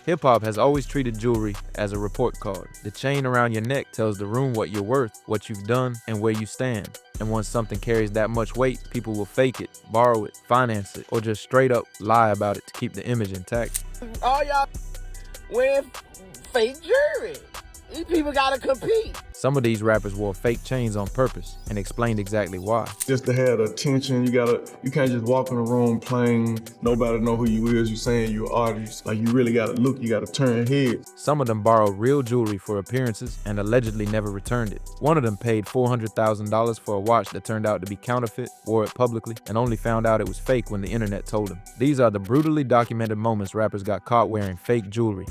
Hip-hop has always treated jewelry as a report card. The chain around your neck tells the room what you're worth, what you've done, and where you stand. And once something carries that much weight, people will fake it, borrow it, finance it, or just straight up lie about it to keep the image intact. All y'all wearing fake jewelry. These people gotta compete. Some of these rappers wore fake chains on purpose and explained exactly why. Just to have the attention, you can't just walk in the room playing, nobody know who you is, you saying you're an artist. Like you really gotta look, you gotta turn heads. Some of them borrowed real jewelry for appearances and allegedly never returned it. One of them paid $400,000 for a watch that turned out to be counterfeit, wore it publicly, and only found out it was fake when the internet told him. These are the brutally documented moments rappers got caught wearing fake jewelry.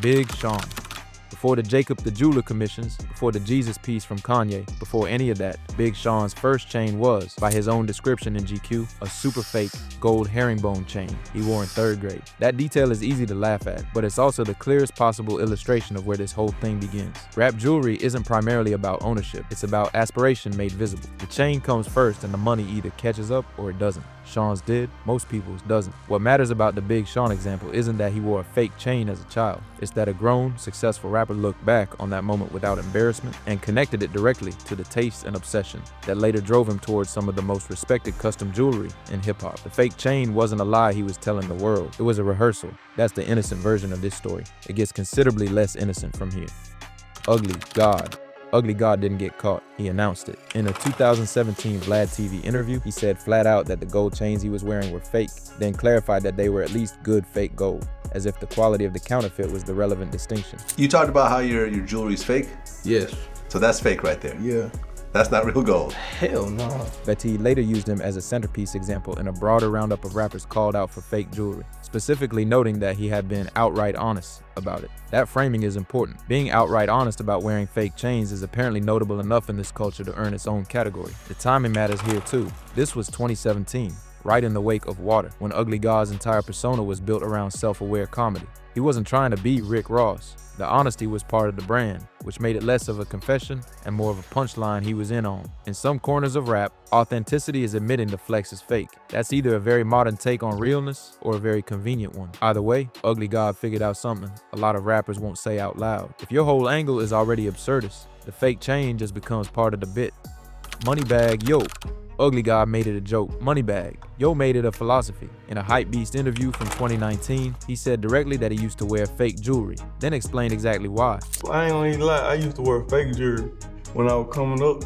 Big Sean. Before the Jacob the Jeweler commissions, before the Jesus piece from Kanye, before any of that, Big Sean's first chain was, by his own description in GQ, a super fake gold herringbone chain he wore in 3rd grade. That detail is easy to laugh at, but it's also the clearest possible illustration of where this whole thing begins. Rap jewelry isn't primarily about ownership, it's about aspiration made visible. The chain comes first and the money either catches up or it doesn't. Sean's did, most people's doesn't. What matters about the Big Sean example isn't that he wore a fake chain as a child. It's that a grown, successful rapper looked back on that moment without embarrassment and connected it directly to the taste and obsession that later drove him towards some of the most respected custom jewelry in hip-hop. The fake chain wasn't a lie he was telling the world. It was a rehearsal. That's the innocent version of this story. It gets considerably less innocent from here. Ugly God. Ugly God didn't get caught, he announced it. In a 2017 Vlad TV interview, he said flat out that the gold chains he was wearing were fake, then clarified that they were at least good fake gold, as if the quality of the counterfeit was the relevant distinction. You talked about how your jewelry's fake? Yes. So that's fake right there. Yeah. That's not real gold. Hell no. Betty later used him as a centerpiece example in a broader roundup of rappers called out for fake jewelry, specifically noting that he had been outright honest about it. That framing is important. Being outright honest about wearing fake chains is apparently notable enough in this culture to earn its own category. The timing matters here too. This was 2017, right in the wake of Water, when Ugly God's entire persona was built around self-aware comedy. He wasn't trying to be Rick Ross. The honesty was part of the brand, which made it less of a confession and more of a punchline he was in on. In some corners of rap, authenticity is admitting the flex is fake. That's either a very modern take on realness or a very convenient one. Either way, Ugly God figured out something a lot of rappers won't say out loud. If your whole angle is already absurdist, the fake chain just becomes part of the bit. Moneybag Yo. Ugly God made it a joke. Moneybag. Yo made it a philosophy. In a Hypebeast interview from 2019, he said directly that he used to wear fake jewelry, then explained exactly why. I ain't gonna even lie, I used to wear fake jewelry when I was coming up,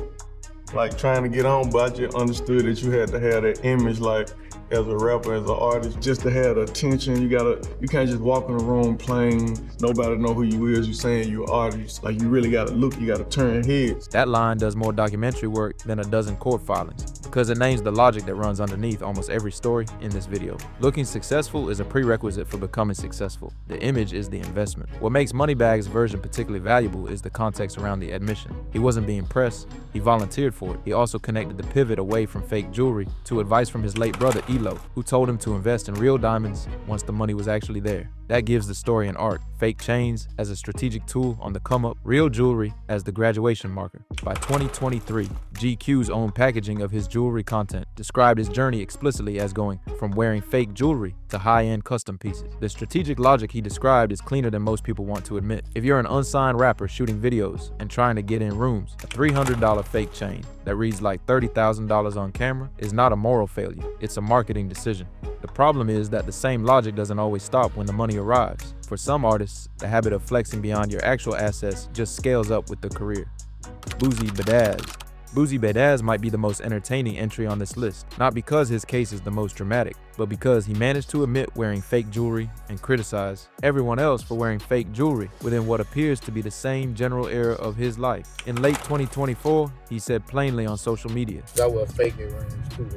like trying to get on, but I just understood that you had to have that image, like as a rapper, as an artist, just to have the attention. You can't just walk in the room playing, nobody know who you is, you saying you're an artist. Like you really gotta look, you gotta turn heads. That line does more documentary work than a dozen court filings, because it names the logic that runs underneath almost every story in this video. Looking successful is a prerequisite for becoming successful. The image is the investment. What makes Moneybag's version particularly valuable is the context around the admission. He wasn't being pressed, he volunteered for it. He also connected the pivot away from fake jewelry to advice from his late brother Elo, who told him to invest in real diamonds once the money was actually there. That gives the story an arc. Fake chains as a strategic tool on the come up, real jewelry as the graduation marker. By 2023, GQ's own packaging of his jewelry content described his journey explicitly as going from wearing fake jewelry to high-end custom pieces. The strategic logic he described is cleaner than most people want to admit. If you're an unsigned rapper shooting videos and trying to get in rooms, a $300 fake chain that reads like $30,000 on camera is not a moral failure, it's a marketing decision. The problem is that the same logic doesn't always stop when the money arrives. For some artists, the habit of flexing beyond your actual assets just scales up with the career. Boosie Badazz. Boosie Badazz might be the most entertaining entry on this list, not because his case is the most dramatic, but because he managed to admit wearing fake jewelry and criticize everyone else for wearing fake jewelry within what appears to be the same general era of his life. In late 2024, he said plainly on social media, I wear fake earrings too.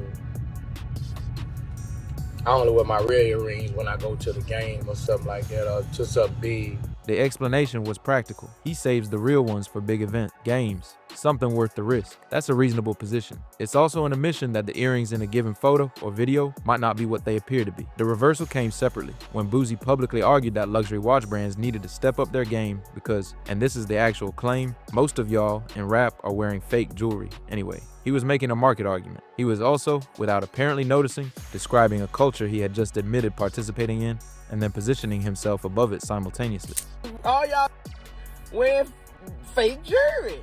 I only wear my real earrings when I go to the game or something like that, or to something big. The explanation was practical. He saves the real ones for big event, games, something worth the risk. That's a reasonable position. It's also an admission that the earrings in a given photo or video might not be what they appear to be. The reversal came separately, when Boosie publicly argued that luxury watch brands needed to step up their game because, and this is the actual claim, most of y'all in rap are wearing fake jewelry anyway. He was making a market argument. He was also, without apparently noticing, describing a culture he had just admitted participating in and then positioning himself above it simultaneously. All y'all wearing fake jewelry.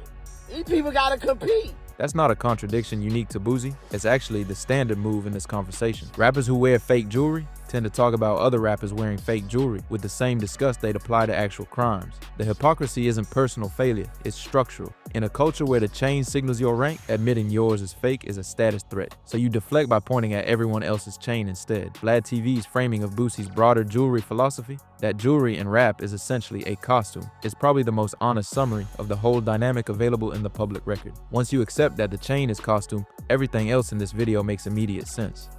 These people gotta compete. That's not a contradiction unique to Boosie. It's actually the standard move in this conversation. Rappers who wear fake jewelry tend to talk about other rappers wearing fake jewelry with the same disgust they'd apply to actual crimes. The hypocrisy isn't personal failure, it's structural. In a culture where the chain signals your rank, admitting yours is fake is a status threat. So you deflect by pointing at everyone else's chain instead. Vlad TV's framing of Boosie's broader jewelry philosophy, that jewelry in rap is essentially a costume, is probably the most honest summary of the whole dynamic available in the public record. Once you accept that the chain is costume, everything else in this video makes immediate sense.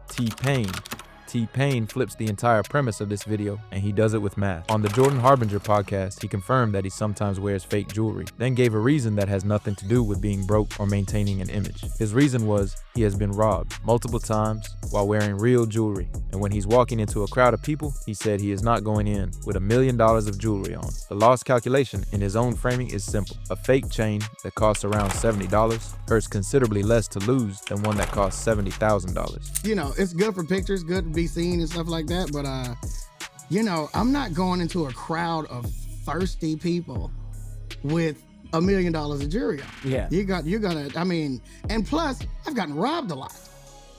T-Pain flips the entire premise of this video, and he does it with math. On the Jordan Harbinger podcast, he confirmed that he sometimes wears fake jewelry, then gave a reason that has nothing to do with being broke or maintaining an image. His reason was he has been robbed multiple times while wearing real jewelry, and when he's walking into a crowd of people, he said he is not going in with $1 million of jewelry on. The loss calculation in his own framing is simple. A fake chain that costs around $70 hurts considerably less to lose than one that costs $70,000. You know, it's good for pictures, good to be seen and stuff like that, but you know, I'm not going into a crowd of thirsty people with $1 million of jewelry on. Yeah. You're gonna, I mean, and plus, I've gotten robbed a lot.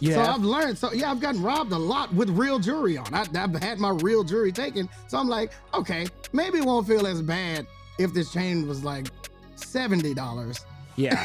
Yeah. So I've learned, I've gotten robbed a lot with real jewelry on. I've had my real jewelry taken, so I'm like, okay, maybe it won't feel as bad if this chain was like $70. Yeah.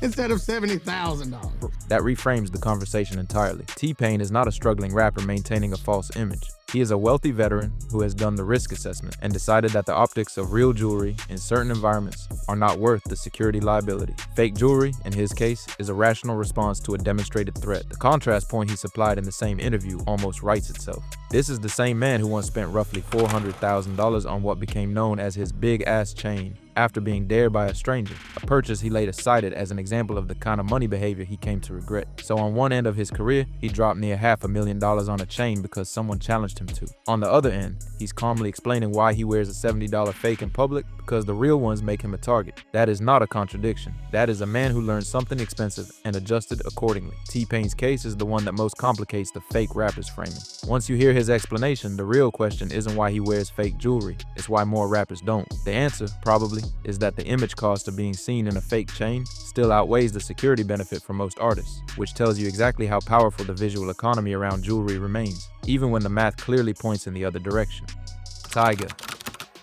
instead of $70,000. That reframes the conversation entirely. T-Pain is not a struggling rapper maintaining a false image. He is a wealthy veteran who has done the risk assessment and decided that the optics of real jewelry in certain environments are not worth the security liability. Fake jewelry, in his case, is a rational response to a demonstrated threat. The contrast point he supplied in the same interview almost writes itself. This is the same man who once spent roughly $400,000 on what became known as his big-ass chain after being dared by a stranger, a purchase he later cited as an example of the kind of money behavior he came to regret. So on one end of his career, he dropped near $500,000 on a chain because someone challenged him to. On the other end, he's calmly explaining why he wears a $70 fake in public because the real ones make him a target. That is not a contradiction. That is a man who learned something expensive and adjusted accordingly. T-Pain's case is the one that most complicates the fake rapper's framing. Once you hear his explanation, the real question isn't why he wears fake jewelry, it's why more rappers don't. The answer, probably, is that the image cost of being seen in a fake chain still outweighs the security benefit for most artists, which tells you exactly how powerful the visual economy around jewelry remains, even when the math clearly points in the other direction. Tyga.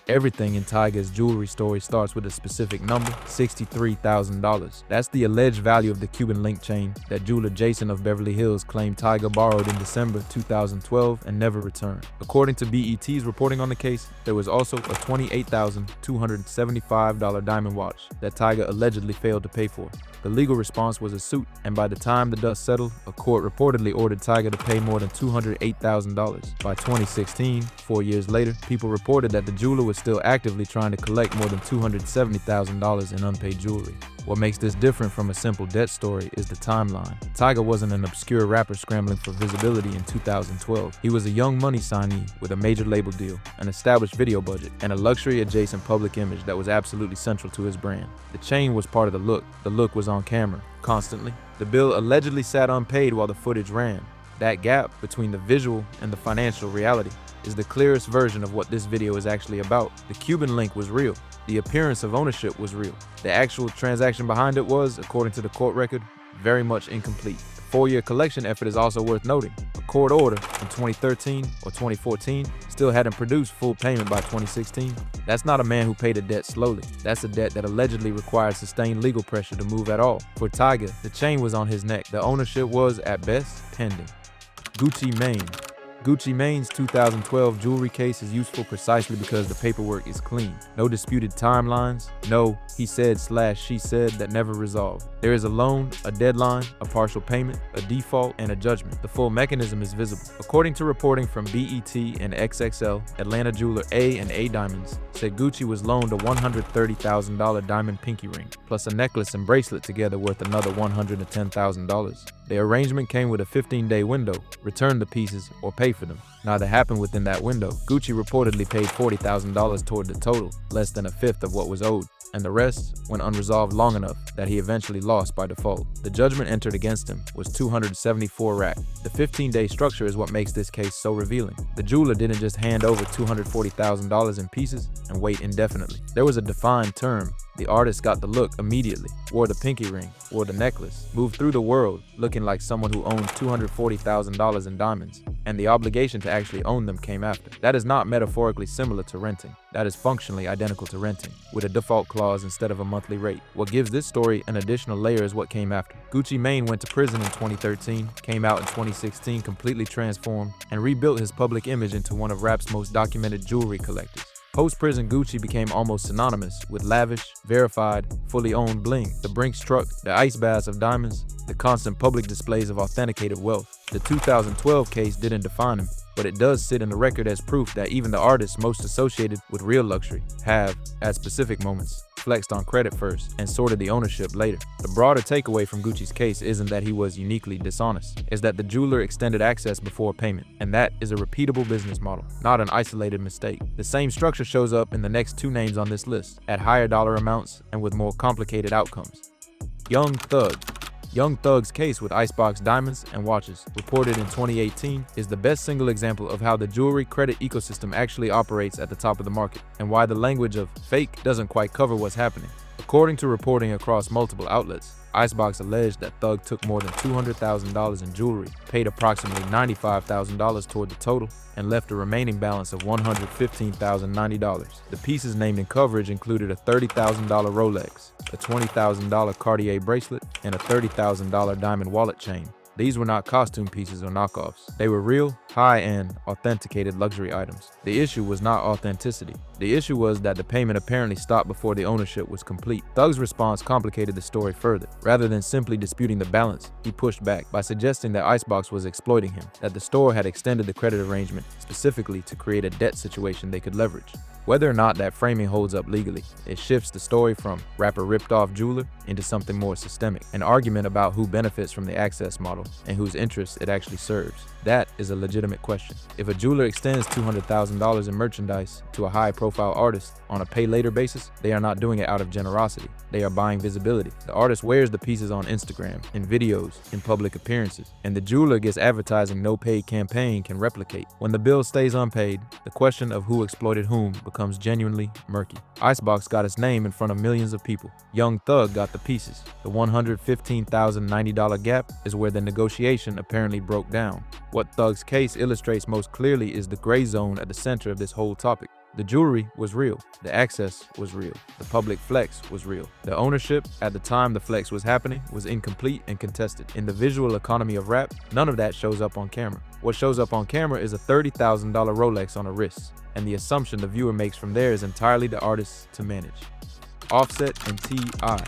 Everything in Tyga's jewelry story starts with a specific number, $63,000. That's the alleged value of the Cuban link chain that jeweler Jason of Beverly Hills claimed Tyga borrowed in December 2012 and never returned. According to BET's reporting on the case, there was also a $28,275 diamond watch that Tyga allegedly failed to pay for. The legal response was a suit, and by the time the dust settled, a court reportedly ordered Tyga to pay more than $208,000. By 2016, 4 years later, people reported that the jeweler was still actively trying to collect more than $270,000 in unpaid jewelry. What makes this different from a simple debt story is the timeline. Tyga wasn't an obscure rapper scrambling for visibility in 2012. He was a young money signee with a major label deal, an established video budget, and a luxury-adjacent public image that was absolutely central to his brand. The chain was part of the look. The look was on camera, constantly. The bill allegedly sat unpaid while the footage ran. That gap between the visual and the financial reality is the clearest version of what this video is actually about. The Cuban link was real. The appearance of ownership was real. The actual transaction behind it was, according to the court record, very much incomplete. The 4-year collection effort is also worth noting. A court order in 2013 or 2014 still hadn't produced full payment by 2016. That's not a man who paid a debt slowly. That's a debt that allegedly required sustained legal pressure to move at all. For Tyga, the chain was on his neck. The ownership was, at best, pending. Gucci Mane. Gucci Mane's 2012 jewelry case is useful precisely because the paperwork is clean. No disputed timelines, no he said/she said that never resolved. There is a loan, a deadline, a partial payment, a default, and a judgment. The full mechanism is visible. According to reporting from BET and XXL, Atlanta jeweler A&A Diamonds said Gucci was loaned a $130,000 diamond pinky ring, plus a necklace and bracelet together worth another $110,000. The arrangement came with a 15-day window, return the pieces or pay for them. Neither happened within that window. Gucci reportedly paid $40,000 toward the total, less than a fifth of what was owed. and the rest went unresolved long enough that he eventually lost by default. The judgment entered against him was 274 racks. The 15-day structure is what makes this case so revealing. The jeweler didn't just hand over $240,000 in pieces and wait indefinitely. There was a defined term. The artist got the look immediately, wore the pinky ring, wore the necklace, moved through the world looking like someone who owned $240,000 in diamonds, and the obligation to actually own them came after. That is not metaphorically similar to renting. That is functionally identical to renting, with a default clause instead of a monthly rate. What gives this story an additional layer is what came after. Gucci Mane went to prison in 2013, came out in 2016 completely transformed, and rebuilt his public image into one of rap's most documented jewelry collectors. Post-prison, Gucci became almost synonymous with lavish, verified, fully owned bling. The Brinks truck, the ice baths of diamonds, the constant public displays of authenticated wealth. The 2012 case didn't define him, but it does sit in the record as proof that even the artists most associated with real luxury have, at specific moments, flexed on credit first and sorted the ownership later. The broader takeaway from Gucci's case isn't that he was uniquely dishonest, it's that the jeweler extended access before payment, and that is a repeatable business model, not an isolated mistake. The same structure shows up in the next two names on this list, at higher dollar amounts and with more complicated outcomes. Young Thug. Young Thug's case with icebox diamonds and watches, reported in 2018, is the best single example of how the jewelry credit ecosystem actually operates at the top of the market, and why the language of fake doesn't quite cover what's happening. According to reporting across multiple outlets, Icebox alleged that Thug took more than $200,000 in jewelry, paid approximately $95,000 toward the total, and left a remaining balance of $115,090. The pieces named in coverage included a $30,000 Rolex, a $20,000 Cartier bracelet, and a $30,000 diamond wallet chain. These were not costume pieces or knockoffs. They were real, high-end, authenticated luxury items. The issue was not authenticity. The issue was that the payment apparently stopped before the ownership was complete. Thug's response complicated the story further. Rather than simply disputing the balance, he pushed back by suggesting that Icebox was exploiting him, that the store had extended the credit arrangement specifically to create a debt situation they could leverage. Whether or not that framing holds up legally, it shifts the story from rapper ripped off jeweler into something more systemic, an argument about who benefits from the access model and whose interests it actually serves. That is a legitimate question. If a jeweler extends $200,000 in merchandise to a high-profile artist on a pay-later basis, they are not doing it out of generosity. They are buying visibility. The artist wears the pieces on Instagram, in videos, in public appearances, and the jeweler gets advertising no paid campaign can replicate. When the bill stays unpaid, the question of who exploited whom becomes genuinely murky. Icebox got its name in front of millions of people. Young Thug got the pieces. The $115,090 gap is where the negotiation apparently broke down. What Thug's case illustrates most clearly is the gray zone at the center of this whole topic. The jewelry was real. The access was real. The public flex was real. The ownership at the time the flex was happening was incomplete and contested. In the visual economy of rap, none of that shows up on camera. What shows up on camera is a $30,000 Rolex on a wrist, and the assumption the viewer makes from there is entirely the artist to manage. Offset and T.I.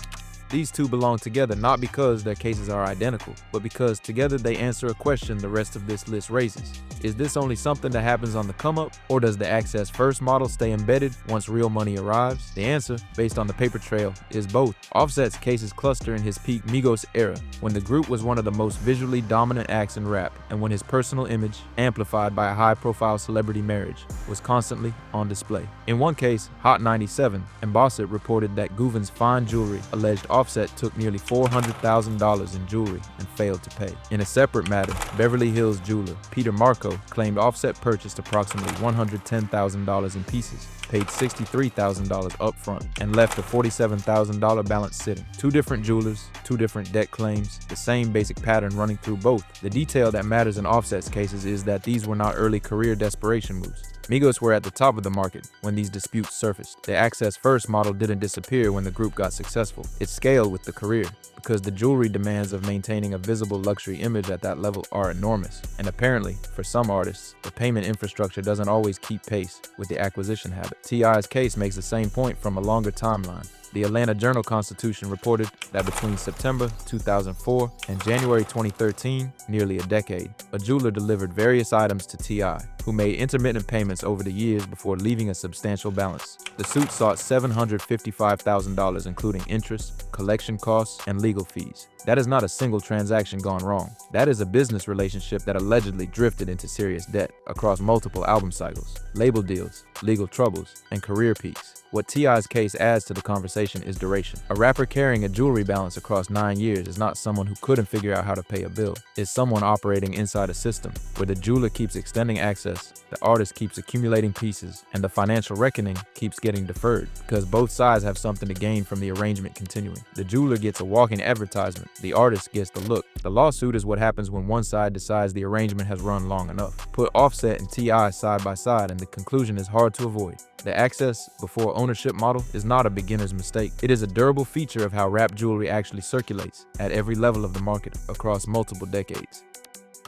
These two belong together not because their cases are identical, but because together they answer a question the rest of this list raises. Is this only something that happens on the come up, or does the access first model stay embedded once real money arrives? The answer, based on the paper trail, is both. Offset's cases cluster in his peak Migos era, when the group was one of the most visually dominant acts in rap, and when his personal image, amplified by a high-profile celebrity marriage, was constantly on display. In one case, Hot 97, Embossed reported that Guvon's fine jewelry alleged Offset took nearly $400,000 in jewelry and failed to pay. In a separate matter, Beverly Hills jeweler Peter Marco claimed Offset purchased approximately $110,000 in pieces, paid $63,000 upfront, and left a $47,000 balance sitting. Two different jewelers, two different debt claims, the same basic pattern running through both. The detail that matters in Offset's cases is that these were not early career desperation moves. Migos were at the top of the market when these disputes surfaced. The access first model didn't disappear when the group got successful. It scaled with the career, because the jewelry demands of maintaining a visible luxury image at that level are enormous. And apparently, for some artists, the payment infrastructure doesn't always keep pace with the acquisition habit. T.I.'s case makes the same point from a longer timeline. The Atlanta Journal-Constitution reported that between September 2004 and January 2013, nearly a decade, a jeweler delivered various items to T.I., who made intermittent payments over the years before leaving a substantial balance. The suit sought $755,000, including interest, collection costs, and legal legal fees. That is not a single transaction gone wrong. That is a business relationship that allegedly drifted into serious debt across multiple album cycles, label deals, legal troubles, and career peaks. What T.I.'s case adds to the conversation is duration. A rapper carrying a jewelry balance across 9 years is not someone who couldn't figure out how to pay a bill. It's someone operating inside a system where the jeweler keeps extending access, the artist keeps accumulating pieces, and the financial reckoning keeps getting deferred because both sides have something to gain from the arrangement continuing. The jeweler gets a walking advertisement, the artist gets the look. The lawsuit is what happens when one side decides the arrangement has run long enough. Put Offset and T.I. side by side and the conclusion is hard to avoid. The access before ownership model is not a beginner's mistake. It is a durable feature of how rap jewelry actually circulates at every level of the market across multiple decades.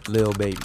Lil Baby.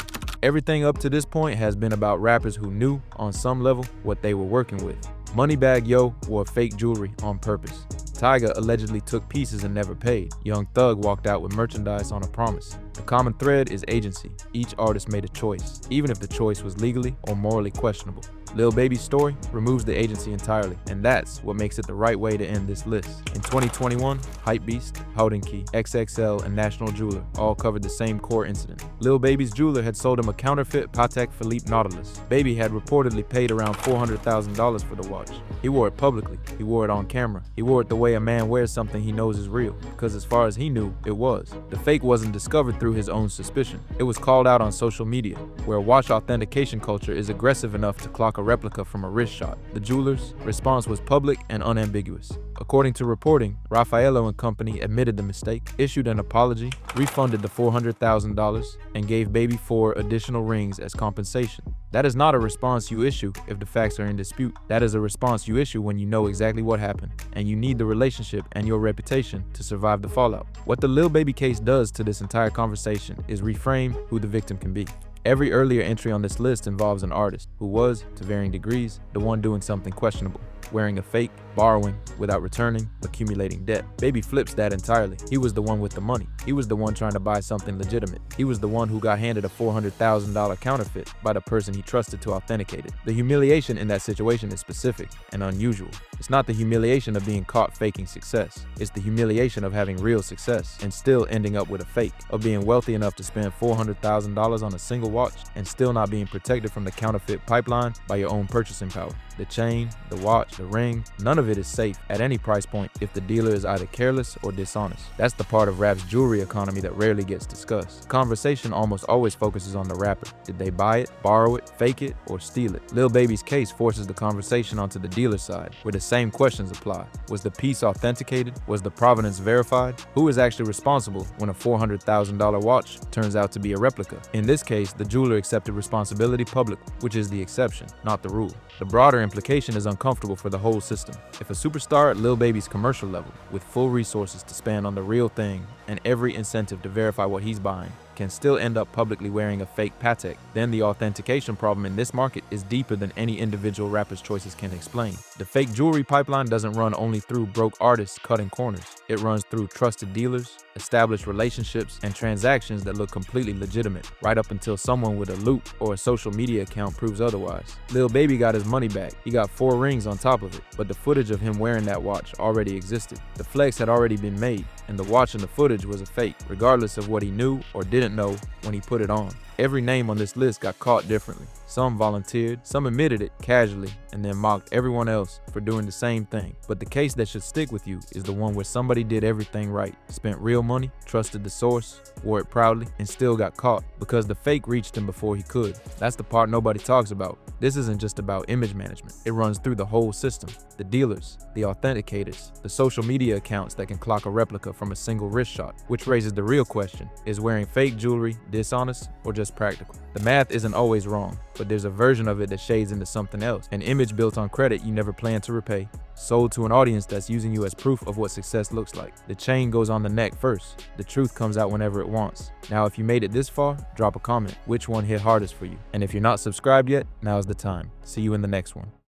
Everything up to this point has been about rappers who knew, on some level, what they were working with. Moneybagg Yo wore fake jewelry on purpose. Tyga allegedly took pieces and never paid. Young Thug walked out with merchandise on a promise. The common thread is agency. Each artist made a choice, even if the choice was legally or morally questionable. Lil Baby's story removes the agency entirely, and that's what makes it the right way to end this list. In 2021, Hypebeast, Key, XXL, and National Jeweler all covered the same core incident. Lil Baby's jeweler had sold him a counterfeit Patek Philippe Nautilus. Baby had reportedly paid around $400,000 for the watch. He wore it publicly. He wore it on camera. He wore it the way a man wears something he knows is real, because as far as he knew, it was. The fake wasn't discovered through his own suspicion. It was called out on social media, where watch authentication culture is aggressive enough to clock a replica from a wrist shot. The jeweler's response was public and unambiguous. According to reporting, Raffaello and company admitted the mistake, issued an apology, refunded the $400,000, and gave Baby 4 additional rings as compensation. That is not a response you issue if the facts are in dispute. That is a response you issue when you know exactly what happened, and you need the relationship and your reputation to survive the fallout. What the Lil Baby case does to this entire conversation is reframe who the victim can be. Every earlier entry on this list involves an artist who was, to varying degrees, the one doing something questionable, wearing a fake, borrowing without returning, accumulating debt. Baby flips that entirely. He was the one with the money. He was the one trying to buy something legitimate. He was the one who got handed a $400,000 counterfeit by the person he trusted to authenticate it. The humiliation in that situation is specific and unusual. It's not the humiliation of being caught faking success. It's the humiliation of having real success and still ending up with a fake, of being wealthy enough to spend $400,000 on a single watch and still not being protected from the counterfeit pipeline by your own purchasing power. The chain, the watch, the ring, none of it is safe at any price point if the dealer is either careless or dishonest. That's the part of rap's jewelry economy that rarely gets discussed. Conversation almost always focuses on the rapper. Did they buy it, borrow it, fake it, or steal it? Lil Baby's case forces the conversation onto the dealer side, where the same questions apply. Was the piece authenticated? Was the provenance verified? Who is actually responsible when a $400,000 watch turns out to be a replica? In this case, the jeweler accepted responsibility publicly, which is the exception, not the rule. The broader implication is uncomfortable for the whole system. If a superstar at Lil Baby's commercial level, with full resources to spend on the real thing and every incentive to verify what he's buying, can still end up publicly wearing a fake Patek, then the authentication problem in this market is deeper than any individual rapper's choices can explain. The fake jewelry pipeline doesn't run only through broke artists cutting corners. It runs through trusted dealers, established relationships, and transactions that look completely legitimate, right up until someone with a loop or a social media account proves otherwise. Lil Baby got his money back. He got 4 rings on top of it, but the footage of him wearing that watch already existed. The flex had already been made, and the watch in the footage was a fake, regardless of what he knew or didn't know when he put it on. Every name on this list got caught differently. Some volunteered, some admitted it casually, and then mocked everyone else for doing the same thing. But the case that should stick with you is the one where somebody did everything right, spent real money, trusted the source, wore it proudly, and still got caught because the fake reached him before he could. That's the part nobody talks about. This isn't just about image management. It runs through the whole system. The dealers, the authenticators, the social media accounts that can clock a replica from a single wrist shot, which raises the real question: is wearing fake jewelry dishonest or just practical? The math isn't always wrong, but there's a version of it that shades into something else. An image built on credit you never planned to repay, sold to an audience that's using you as proof of what success looks like. The chain goes on the neck first. The truth comes out whenever it wants. Now, if you made it this far, drop a comment. Which one hit hardest for you? And if you're not subscribed yet, now's the time. See you in the next one.